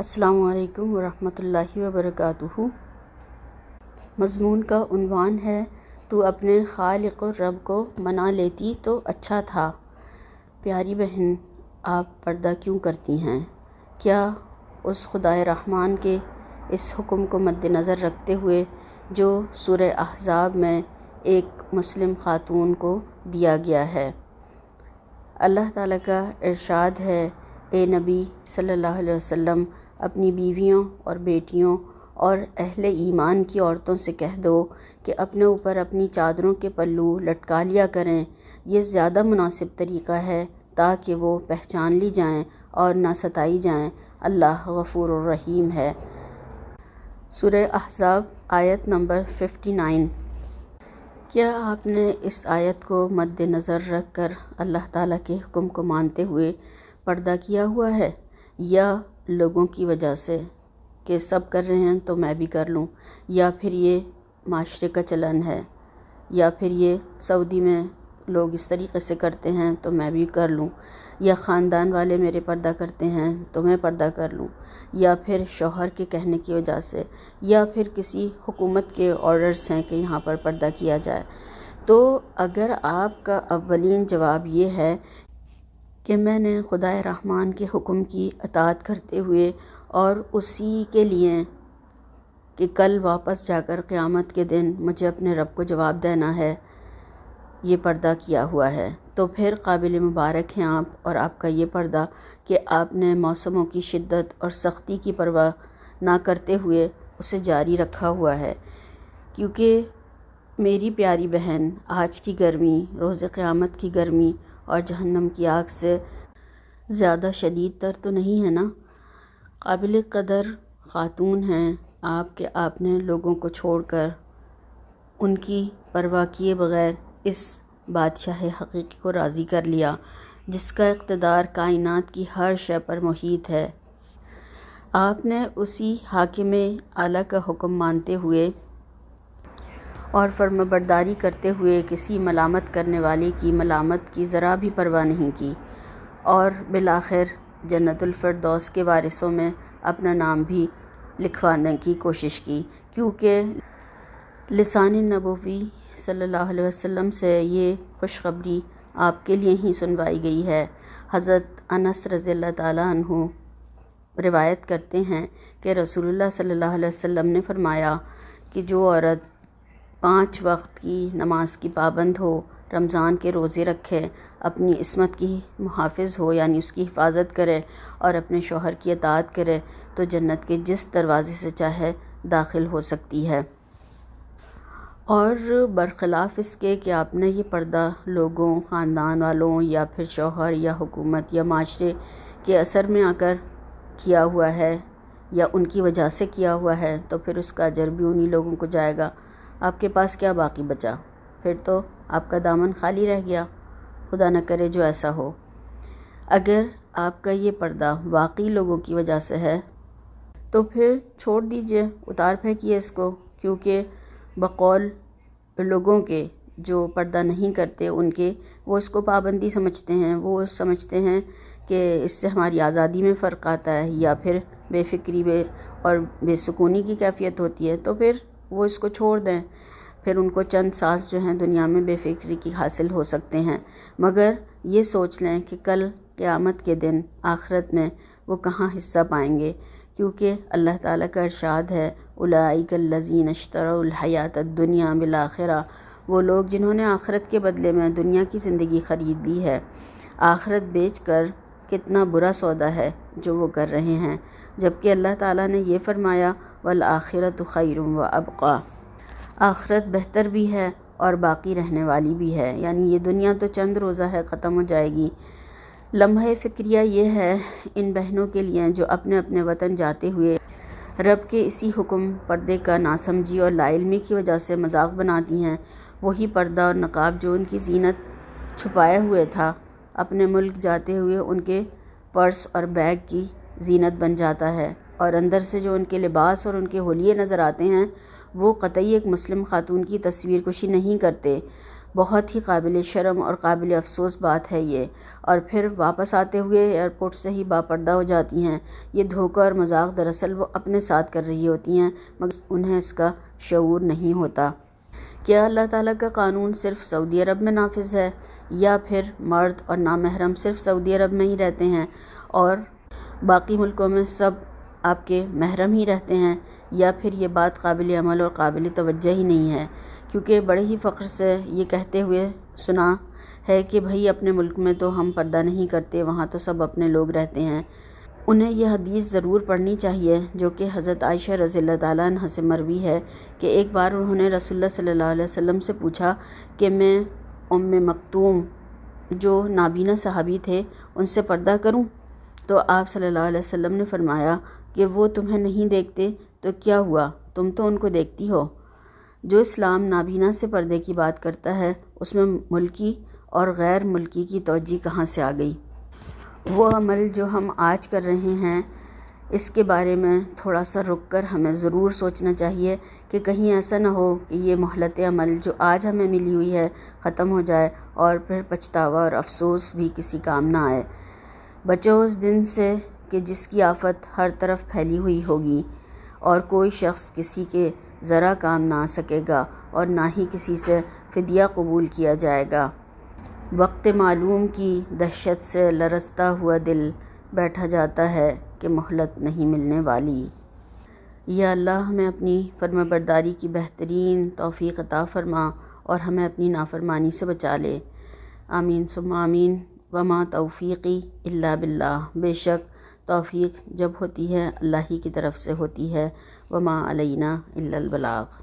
السلام علیکم ورحمۃ اللہ وبرکاتہ۔ مضمون کا عنوان ہے تو اپنے خالق و رب کو منا لیتی تو اچھا تھا۔ پیاری بہن، آپ پردہ کیوں کرتی ہیں؟ کیا اس خدائے رحمان کے اس حکم کو مد نظر رکھتے ہوئے جو سورہ احزاب میں ایک مسلم خاتون کو دیا گیا ہے؟ اللہ تعالیٰ کا ارشاد ہے، اے نبی صلی اللہ علیہ وسلم، اپنی بیویوں اور بیٹیوں اور اہل ایمان کی عورتوں سے کہہ دو کہ اپنے اوپر اپنی چادروں کے پلو لٹکا لیا کریں، یہ زیادہ مناسب طریقہ ہے تاکہ وہ پہچان لی جائیں اور نہ ستائی جائیں۔ اللہ غفور الرحیم ہے۔ سورہ احزاب آیت نمبر 59۔ کیا آپ نے اس آیت کو مد نظر رکھ کر اللہ تعالیٰ کے حکم کو مانتے ہوئے پردہ کیا ہوا ہے، یا لوگوں کی وجہ سے کہ سب کر رہے ہیں تو میں بھی کر لوں، یا پھر یہ معاشرے کا چلن ہے، یا پھر یہ سعودی میں لوگ اس طریقے سے کرتے ہیں تو میں بھی کر لوں، یا خاندان والے میرے پردہ کرتے ہیں تو میں پردہ کر لوں، یا پھر شوہر کے کہنے کی وجہ سے، یا پھر کسی حکومت کے آرڈرز ہیں کہ یہاں پر پردہ کیا جائے۔ تو اگر آپ کا اولین جواب یہ ہے کہ میں نے خدائے رحمان کے حکم کی اطاعت کرتے ہوئے اور اسی کے لیے کہ کل واپس جا کر قیامت کے دن مجھے اپنے رب کو جواب دینا ہے، یہ پردہ کیا ہوا ہے، تو پھر قابل مبارک ہیں آپ، اور آپ کا یہ پردہ کہ آپ نے موسموں کی شدت اور سختی کی پرواہ نہ کرتے ہوئے اسے جاری رکھا ہوا ہے۔ کیونکہ میری پیاری بہن، آج کی گرمی روز قیامت کی گرمی اور جہنم کی آگ سے زیادہ شدید تر تو نہیں ہے نا؟ قابل قدر خاتون ہیں آپ کہ آپ نے لوگوں کو چھوڑ کر ان کی پرواہ کیے بغیر اس بادشاہ حقیقی کو راضی کر لیا، جس کا اقتدار کائنات کی ہر شے پر محیط ہے۔ آپ نے اسی حاکم اعلیٰ کا حکم مانتے ہوئے اور فرمانبرداری کرتے ہوئے کسی ملامت کرنے والے کی ملامت کی ذرا بھی پرواہ نہیں کی، اور بالآخر جنت الفردوس کے وارثوں میں اپنا نام بھی لکھوانے کی کوشش کی، کیونکہ لسان نبوی صلی اللہ علیہ وسلم سے یہ خوشخبری آپ کے لیے ہی سنوائی گئی ہے۔ حضرت انس رضی اللہ تعالیٰ عنہ روایت کرتے ہیں کہ رسول اللہ صلی اللہ علیہ وسلم نے فرمایا کہ جو عورت 5 وقت کی نماز کی پابند ہو، رمضان کے روزے رکھے، اپنی عصمت کی محافظ ہو یعنی اس کی حفاظت کرے، اور اپنے شوہر کی اطاعت کرے، تو جنت کے جس دروازے سے چاہے داخل ہو سکتی ہے۔ اور برخلاف اس کے کہ آپ نے یہ پردہ لوگوں، خاندان والوں، یا پھر شوہر یا حکومت یا معاشرے کے اثر میں آ کر کیا ہوا ہے یا ان کی وجہ سے کیا ہوا ہے، تو پھر اس کا اجر بھی انہی لوگوں کو جائے گا۔ آپ کے پاس کیا باقی بچا؟ پھر تو آپ کا دامن خالی رہ گیا۔ خدا نہ کرے جو ایسا ہو۔ اگر آپ کا یہ پردہ واقعی لوگوں کی وجہ سے ہے تو پھر چھوڑ دیجئے، اتار پھینکیے اس کو، کیونکہ بقول لوگوں کے جو پردہ نہیں کرتے ان کے، وہ اس کو پابندی سمجھتے ہیں، وہ سمجھتے ہیں کہ اس سے ہماری آزادی میں فرق آتا ہے، یا پھر بے فکری اور بے سکونی کی کیفیت ہوتی ہے، تو پھر وہ اس کو چھوڑ دیں۔ پھر ان کو چند ساز جو ہیں دنیا میں بے فکری کی حاصل ہو سکتے ہیں، مگر یہ سوچ لیں کہ کل قیامت کے دن آخرت میں وہ کہاں حصہ پائیں گے، کیونکہ اللہ تعالیٰ کا ارشاد ہے، اولئک الذین اشتروا الحیاۃ الدنیا بالآخرہ، وہ لوگ جنہوں نے آخرت کے بدلے میں دنیا کی زندگی خرید لی ہے۔ آخرت بیچ کر کتنا برا سودا ہے جو وہ کر رہے ہیں، جبکہ اللہ تعالیٰ نے یہ فرمایا، والآخرۃ خیر وابقیٰ، آخرت بہتر بھی ہے اور باقی رہنے والی بھی ہے، یعنی یہ دنیا تو چند روزہ ہے، ختم ہو جائے گی۔ لمحہ فکریہ یہ ہے ان بہنوں کے لیے جو اپنے اپنے وطن جاتے ہوئے رب کے اسی حکم پردے کا ناسمجھی اور لا علمی کی وجہ سے مذاق بناتی ہیں، وہی پردہ اور نقاب جو ان کی زینت چھپائے ہوئے تھا، اپنے ملک جاتے ہوئے ان کے پرس اور بیگ کی زینت بن جاتا ہے، اور اندر سے جو ان کے لباس اور ان کے حلیے نظر آتے ہیں وہ قطعی ایک مسلم خاتون کی تصویر کشی نہیں کرتے، بہت ہی قابل شرم اور قابل افسوس بات ہے یہ، اور پھر واپس آتے ہوئے ایئرپورٹ سے ہی باپردہ ہو جاتی ہیں۔ یہ دھوکہ اور مذاق دراصل وہ اپنے ساتھ کر رہی ہوتی ہیں، مگر انہیں اس کا شعور نہیں ہوتا۔ کیا اللہ تعالیٰ کا قانون صرف سعودی عرب میں نافذ ہے، یا پھر مرد اور نامحرم صرف سعودی عرب میں ہی رہتے ہیں اور باقی ملکوں میں سب آپ کے محرم ہی رہتے ہیں، یا پھر یہ بات قابل عمل اور قابل توجہ ہی نہیں ہے؟ کیونکہ بڑے ہی فخر سے یہ کہتے ہوئے سنا ہے کہ بھئی اپنے ملک میں تو ہم پردہ نہیں کرتے، وہاں تو سب اپنے لوگ رہتے ہیں۔ انہیں یہ حدیث ضرور پڑھنی چاہیے جو کہ حضرت عائشہ رضی اللہ تعالیٰ عنہ سے مروی ہے کہ ایک بار انہوں نے رسول اللہ صلی اللہ علیہ وسلم سے پوچھا کہ میں ام مکتوم جو نابینا صحابی تھے ان سے پردہ کروں؟ تو آپ صلی اللہ علیہ وسلم نے فرمایا کہ وہ تمہیں نہیں دیکھتے تو کیا ہوا، تم تو ان کو دیکھتی ہو۔ جو اسلام نابینا سے پردے کی بات کرتا ہے اس میں ملکی اور غیر ملکی کی توجہ کہاں سے آ گئی؟ وہ عمل جو ہم آج کر رہے ہیں اس کے بارے میں تھوڑا سا رک کر ہمیں ضرور سوچنا چاہیے کہ کہیں ایسا نہ ہو کہ یہ مہلت عمل جو آج ہمیں ملی ہوئی ہے ختم ہو جائے اور پھر پچھتاوا اور افسوس بھی کسی کام نہ آئے۔ بچو اس دن سے کہ جس کی آفت ہر طرف پھیلی ہوئی ہوگی اور کوئی شخص کسی کے ذرا کام نہ آ سکے گا اور نہ ہی کسی سے فدیہ قبول کیا جائے گا۔ وقت معلوم کی دہشت سے لرزتا ہوا دل بیٹھا جاتا ہے کہ مہلت نہیں ملنے والی۔ یا اللہ ہمیں اپنی فرما برداری کی بہترین توفیق عطا فرما اور ہمیں اپنی نافرمانی سے بچا لے۔ آمین ثم آمین۔ وما توفیقی الا باللہ، بے شک توفیق جب ہوتی ہے اللہ ہی کی طرف سے ہوتی ہے۔ وما علینا الا البلاغ۔